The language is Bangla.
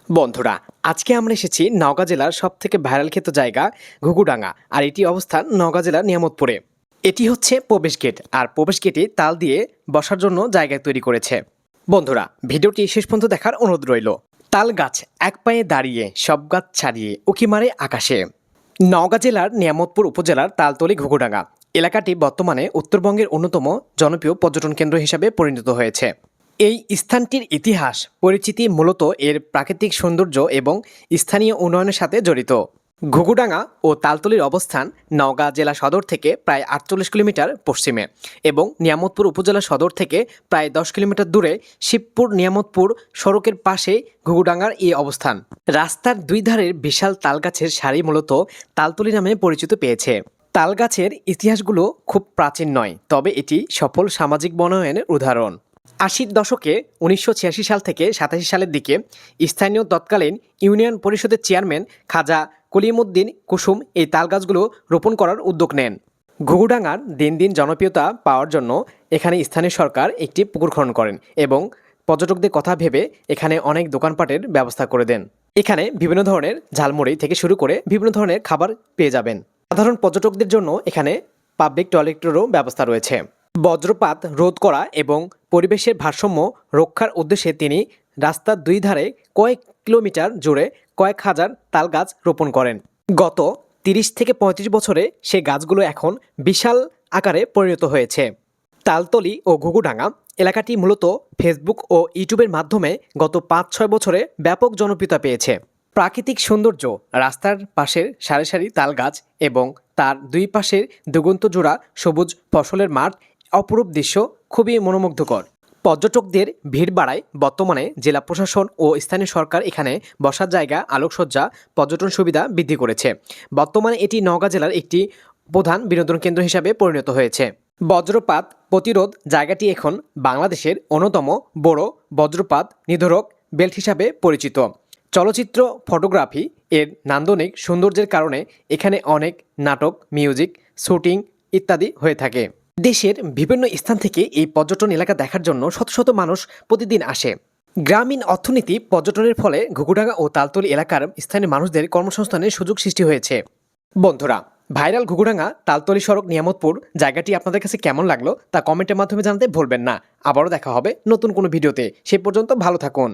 বন্ধুরা, আজকে আমরা এসেছি নওগাঁ জেলার সবথেকে ভাইরাল খ্যাত জায়গা ঘুঘুডাঙ্গা। আর এটি অবস্থান নওগাঁ জেলার নিয়ামতপুরে। এটি হচ্ছে প্রবেশ গেট, আর প্রবেশ গেটে তাল দিয়ে বসার জন্য জায়গা তৈরি করেছে। বন্ধুরা, ভিডিওটি শেষ পর্যন্ত দেখার অনুরোধ রইল। তাল গাছ এক পায়ে দাঁড়িয়ে, সব গাছ ছাড়িয়ে উঁকি মারে আকাশে। নওগাঁ জেলার নিয়ামতপুর উপজেলার তালতলী ঘুঘুডাঙ্গা এলাকাটি বর্তমানে উত্তরবঙ্গের অন্যতম জনপ্রিয় পর্যটন কেন্দ্র হিসাবে পরিণত হয়েছে। এই স্থানটির ইতিহাস পরিচিতি মূলত এর প্রাকৃতিক সৌন্দর্য এবং স্থানীয় উন্নয়নের সাথে জড়িত। ঘুঘুডাঙ্গা ও তালতলীর অবস্থান নওগাঁ জেলা সদর থেকে প্রায় ৪৮ কিলোমিটার পশ্চিমে এবং নিয়ামতপুর উপজেলা সদর থেকে প্রায় ১০ কিলোমিটার দূরে শিবপুর নিয়ামতপুর সড়কের পাশে ঘুঘুডাঙ্গার এই অবস্থান। রাস্তার দুই ধারের বিশাল তালগাছের সারি মূলত তালতলী নামে পরিচিত পেয়েছে। তালগাছের ইতিহাসগুলো খুব প্রাচীন নয়, তবে এটি সফল সামাজিক বনায়নের উদাহরণ। ৮০ দশকে ১৯৮৬ সাল থেকে ৮৭ সালের দিকে স্থানীয় তৎকালীন ইউনিয়ন পরিষদের চেয়ারম্যান খাজা কলিমুদ্দিন কুসুম এই তালগাছগুলো রোপণ করার উদ্যোগ নেন। ঘুঘুডাঙ্গার দিন দিন জনপ্রিয়তা পাওয়ার জন্য এখানে স্থানীয় সরকার একটি পুকুর খনন করেন এবং পর্যটকদের কথা ভেবে এখানে অনেক দোকানপাটের ব্যবস্থা করে দেন। এখানে বিভিন্ন ধরনের ঝালমুড়ি থেকে শুরু করে বিভিন্ন ধরনের খাবার পেয়ে যাবেন। সাধারণ পর্যটকদের জন্য এখানে পাবলিক টয়লেটেরও ব্যবস্থা রয়েছে। বজ্রপাত রোধ করা এবং পরিবেশের ভারসাম্য রক্ষার উদ্দেশ্যে তিনি রাস্তার দুই ধারে কয়েক কিলোমিটার জুড়ে কয়েক হাজার তাল গাছ রোপণ করেন। গত ৩০ থেকে ৩৫ বছরে সেই গাছগুলো এখন বিশাল আকারে পরিণত হয়েছে। তালতলী ও ঘুঘুডাঙ্গা এলাকাটি মূলত ফেসবুক ও ইউটিউবের মাধ্যমে গত ৫-৬ বছরে ব্যাপক জনপ্রিয়তা পেয়েছে। প্রাকৃতিক সৌন্দর্য, রাস্তার পাশের সারি সারি তাল গাছ এবং তার দুই পাশের দুগন্ত জোড়া সবুজ ফসলের মাঠ, অপরূপ দৃশ্য খুবই মনোমুগ্ধকর। পর্যটকদের ভিড় বাড়ায় বর্তমানে জেলা প্রশাসন ও স্থানীয় সরকার এখানে বসার জায়গা, আলোকসজ্জা, পর্যটন সুবিধা বৃদ্ধি করেছে। বর্তমানে এটি নওগাঁ জেলার একটি প্রধান বিনোদন কেন্দ্র হিসাবে পরিণত হয়েছে। বজ্রপাত প্রতিরোধ জায়গাটি এখন বাংলাদেশের অন্যতম বড় বজ্রপাত নিরোধক বেল্ট হিসাবে পরিচিত। চলচ্চিত্র, ফটোগ্রাফি এর নান্দনিক সৌন্দর্যের কারণে এখানে অনেক নাটক, মিউজিক, শুটিং ইত্যাদি হয়ে থাকে। দেশের বিভিন্ন স্থান থেকে এই পর্যটন এলাকা দেখার জন্য শত শত মানুষ প্রতিদিন আসে। গ্রামীণ অর্থনীতি পর্যটনের ফলে ঘুঘুডাঙ্গা ও তালতলী এলাকার স্থানীয় মানুষদের কর্মসংস্থানের সুযোগ সৃষ্টি হয়েছে। বন্ধুরা, ভাইরাল ঘুঘুডাঙ্গা তালতলী সড়ক নিয়ামতপুর জায়গাটি আপনাদের কাছে কেমন লাগলো তা কমেন্টের মাধ্যমে জানাতে ভুলবেন না। আবারও দেখা হবে নতুন কোনো ভিডিওতে। সে পর্যন্ত ভালো থাকুন।